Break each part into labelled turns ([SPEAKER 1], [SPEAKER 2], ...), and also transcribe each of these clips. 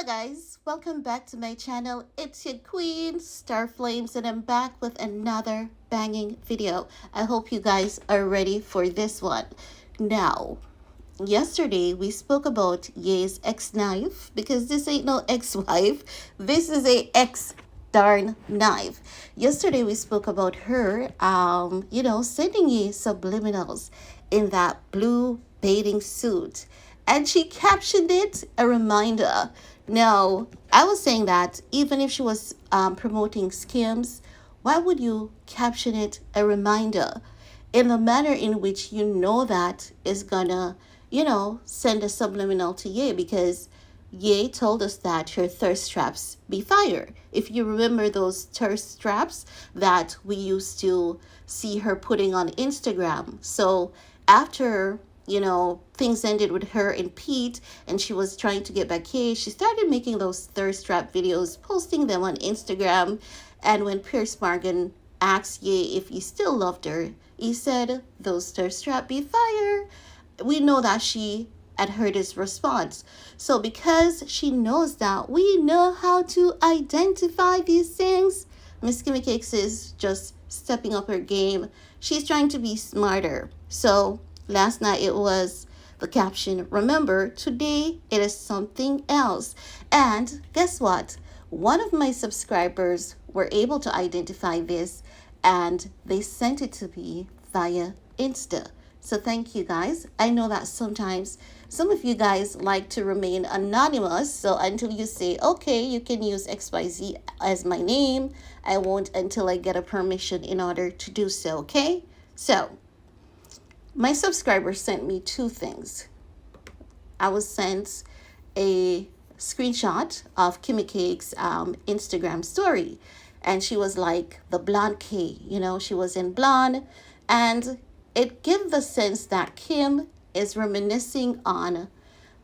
[SPEAKER 1] guys, welcome back to my channel. It's your queen, Star Flames, and I'm back with another banging video. I hope you guys are ready for this one. Now, yesterday we spoke about Ye's ex-knife because this ain't no ex-wife. This is a ex-darn knife. Yesterday we spoke about her, sending Ye subliminals in that blue bathing suit. And she captioned it a reminder. Now, I was saying that even if she was promoting skims, why would you caption it a reminder in the manner in which you know that is gonna, send a subliminal to Ye? Because Ye told us that her thirst traps be fire. If you remember those thirst traps that we used to see her putting on Instagram. So after things ended with her and Pete, and she was trying to get back here, she started making those thirst trap videos, posting them on Instagram. And when Pierce Morgan asked Ye if he still loved her, he said, "Those thirst trap be fire." We know that she had heard his response. So because she knows that we know how to identify these things, Miss Kimmy Cakes is just stepping up her game. She's trying to be smarter. So last night it was the caption, "Remember, today it is something else." And guess what? One of my subscribers were able to identify this and they sent it to me via Insta. So thank you guys. I know that sometimes some of you guys like to remain anonymous. So until you say, okay, you can use XYZ as my name, I won't until I get a permission in order to do so, okay? So my subscriber sent me two things. I was sent a screenshot of Kimmy Cake's Instagram story. And she was like the blonde K, she was in blonde. And it gives the sense that Kim is reminiscing on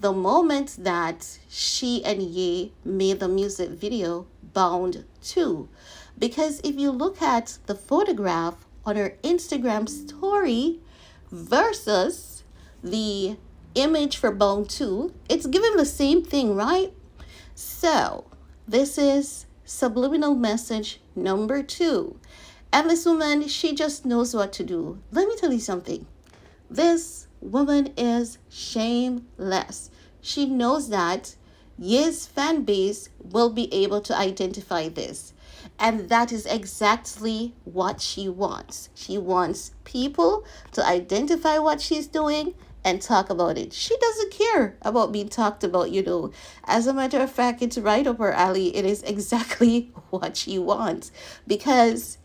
[SPEAKER 1] the moment that she and Ye made the music video Bound 2. Because if you look at the photograph on her Instagram story versus the image for Bound 2, it's given the same thing, right? So this is subliminal message number 2. And this woman, she just knows what to do. Let me tell you something. This woman is shameless. She knows that Ye's fan base will be able to identify this. And that is exactly what she wants. She wants people to identify what she's doing and talk about it. She doesn't care about being talked about, As a matter of fact, it's right up her alley. It is exactly what she wants. Because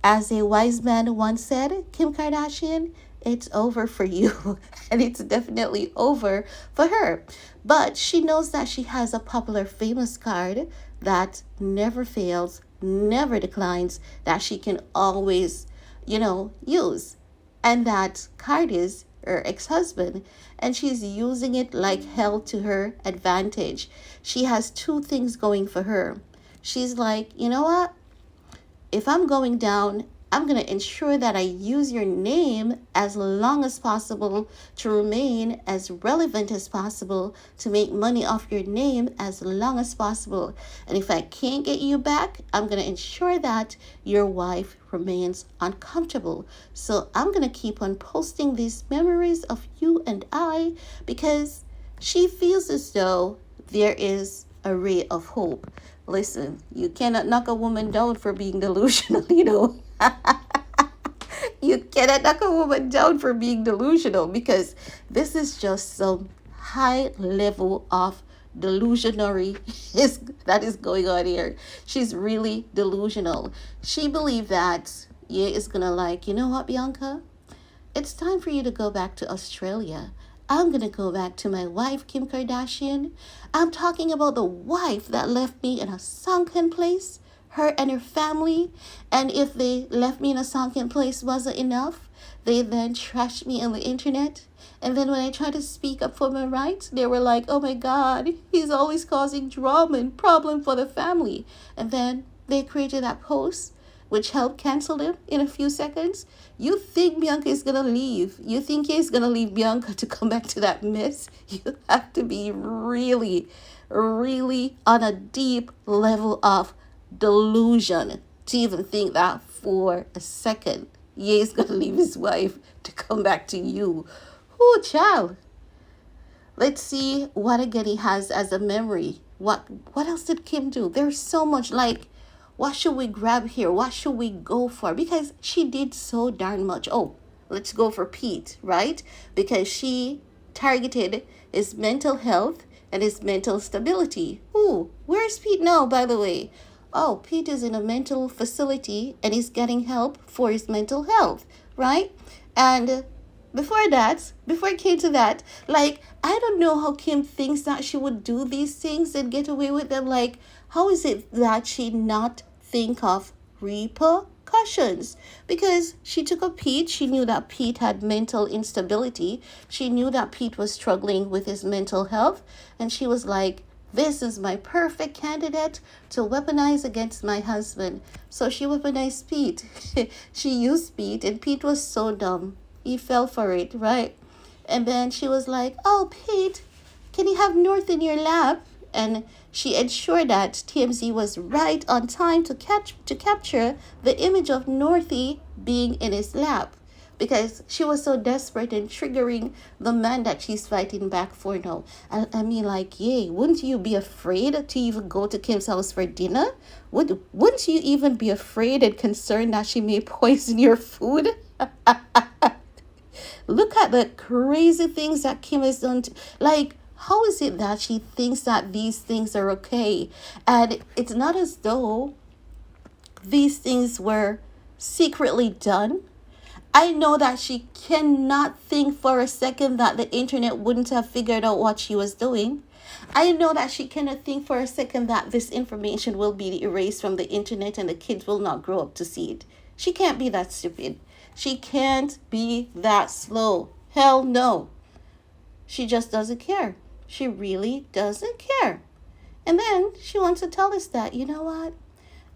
[SPEAKER 1] as a wise man once said, Kim Kardashian, it's over for you. And it's definitely over for her. But she knows that she has a popular famous card that never fails, never declines, that she can always, use. And that card is her ex-husband, and she's using it like hell to her advantage. She has two things going for her. She's like, you know what? If I'm going down, I'm going to ensure that I use your name as long as possible to remain as relevant as possible, to make money off your name as long as possible. And if I can't get you back, I'm going to ensure that your wife remains uncomfortable. So I'm going to keep on posting these memories of you and I because she feels as though there is a ray of hope. Listen, you cannot knock a woman down for being delusional, You cannot knock a woman down for being delusional because this is just some high level of delusionary that is going on here. She's really delusional. She believed that Ye is gonna you know what, Bianca? It's time for you to go back to Australia. I'm going to go back to my wife, Kim Kardashian. I'm talking about the wife that left me in a sunken place, her and her family. And if they left me in a sunken place wasn't enough, they then trashed me on the internet. And then when I tried to speak up for my rights, they were like, oh my God, he's always causing drama and problem for the family. And then they created that post which helped cancel him in a few seconds. You think Bianca is gonna leave? You think he's gonna leave Bianca to come back to that mess? You have to be really, really on a deep level of delusion to even think that for a second. Ye is gonna leave his wife to come back to you. Oh, child. Let's see what again he has as a memory. What else did Kim do? There's so much. Like, what should we grab here? What should we go for? Because she did so darn much. Oh, let's go for Pete, right? Because she targeted his mental health and his mental stability. Ooh, where's Pete now, by the way? Oh, Pete is in a mental facility and he's getting help for his mental health, right? And before it came to that, like, I don't know how Kim thinks that she would do these things and get away with them. Like, how is it that she not think of repercussions? Because she took a Pete, she knew that Pete had mental instability. She knew that Pete was struggling with his mental health. And she was like, this is my perfect candidate to weaponize against my husband. So she weaponized Pete. She used Pete, and Pete was so dumb. He fell for it, right? And then she was like, oh, Pete, can you have North in your lap? And she ensured that TMZ was right on time to capture the image of Northy being in his lap, because she was so desperate and triggering the man that she's fighting back for now. I mean, like, yay, wouldn't you be afraid to even go to Kim's house for dinner? Wouldn't you even be afraid and concerned that she may poison your food? Look at the crazy things that Kim has done. Like, how is it that she thinks that these things are okay? And it's not as though these things were secretly done. I know that she cannot think for a second that the internet wouldn't have figured out what she was doing. I know that she cannot think for a second that this information will be erased from the internet and the kids will not grow up to see it. She can't be that stupid. She can't be that slow. Hell no. She just doesn't care. She really doesn't care. And then she wants to tell us that, you know what?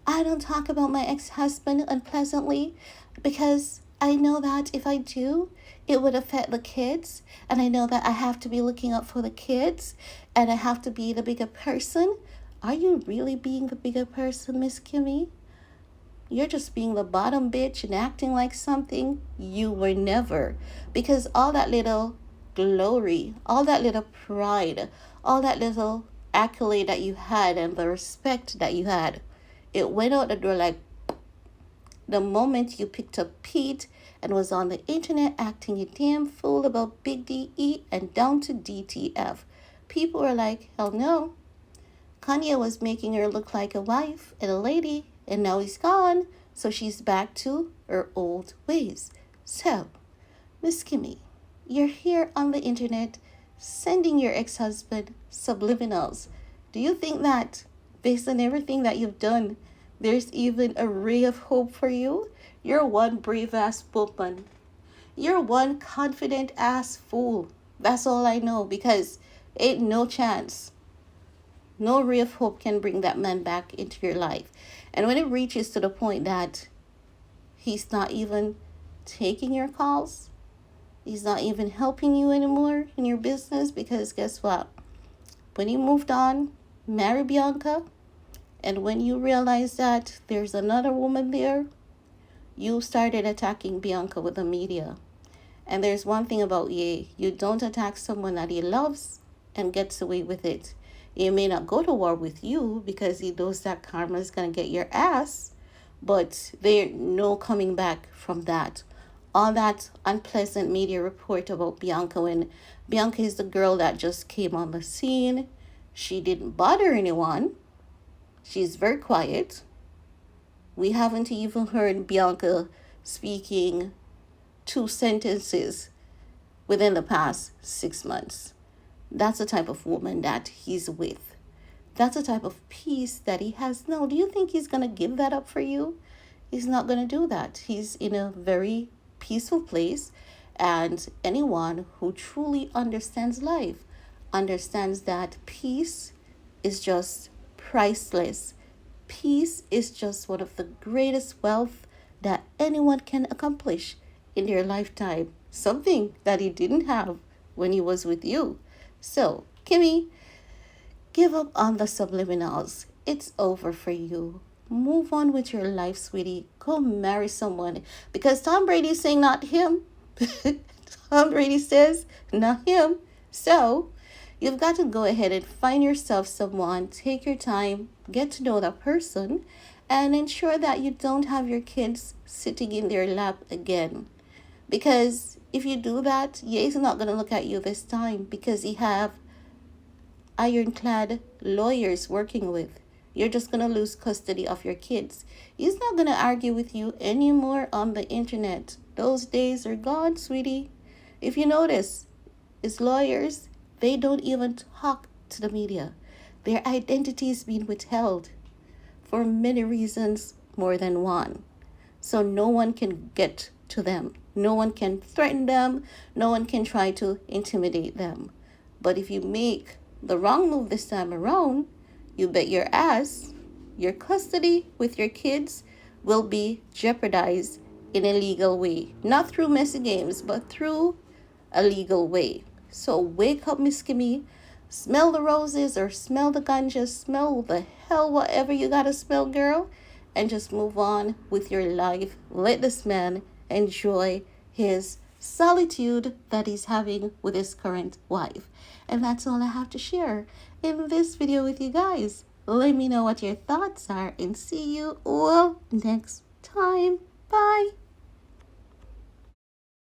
[SPEAKER 1] I don't talk about my ex-husband unpleasantly because I know that if I do, it would affect the kids. And I know that I have to be looking out for the kids and I have to be the bigger person. Are you really being the bigger person, Miss Kimmy? You're just being the bottom bitch and acting like something you were never. Because all that little glory, all that little pride, all that little accolade that you had and the respect that you had, it went out the door like the moment you picked up Pete and was on the internet acting a damn fool about Big DE and down to DTF. People were like, hell no. Kanye was making her look like a wife and a lady, and now he's gone, so she's back to her old ways. So, Miss Kimmy, you're here on the internet sending your ex-husband subliminals. Do you think that, based on everything that you've done, there's even a ray of hope for you? You're one brave-ass woman. You're one confident-ass fool. That's all I know, because ain't no chance. No ray of hope can bring that man back into your life. And when it reaches to the point that he's not even taking your calls, he's not even helping you anymore in your business, because guess what? When you moved on, marry Bianca, and when you realize that there's another woman there, you started attacking Bianca with the media. And there's one thing about you don't attack someone that he loves and gets away with it. He may not go to war with you because he knows that karma is going to get your ass, but there's no coming back from that. All that unpleasant media report about Bianca, when Bianca is the girl that just came on the scene, she didn't bother anyone. She's very quiet. We haven't even heard Bianca speaking 2 sentences within the past 6 months. That's the type of woman that he's with. That's the type of peace that he has now. Do you think he's going to give that up for you? He's not going to do that. He's in a very peaceful place. And anyone who truly understands life understands that peace is just priceless. Peace is just one of the greatest wealth that anyone can accomplish in their lifetime. Something that he didn't have when he was with you. So, Kimmy, give up on the subliminals. It's over for you. Move on with your life, sweetie. Go marry someone. Because Tom Brady's saying not him. Tom Brady says not him. So, you've got to go ahead and find yourself someone. Take your time. Get to know that person. And ensure that you don't have your kids sitting in their lap again. Because if you do that, Ye's not going to look at you this time because he have ironclad lawyers working with. You're just going to lose custody of your kids. He's not going to argue with you anymore on the internet. Those days are gone, sweetie. If you notice, his lawyers, they don't even talk to the media. Their identity is being withheld for many reasons, more than one. So no one can get to them. No one can threaten them. No one can try to intimidate them. But if you make the wrong move this time around, you bet your ass your custody with your kids will be jeopardized in a legal way. Not through messy games, but through a legal way. So wake up, Miss Kimmy. Smell the roses or smell the ganja. Smell the hell whatever you gotta smell, girl. And just move on with your life. Let this man enjoy his solitude that he's having with his current wife. And that's all I have to share in this video with you guys. Let me know what your thoughts are and see you all next time. Bye.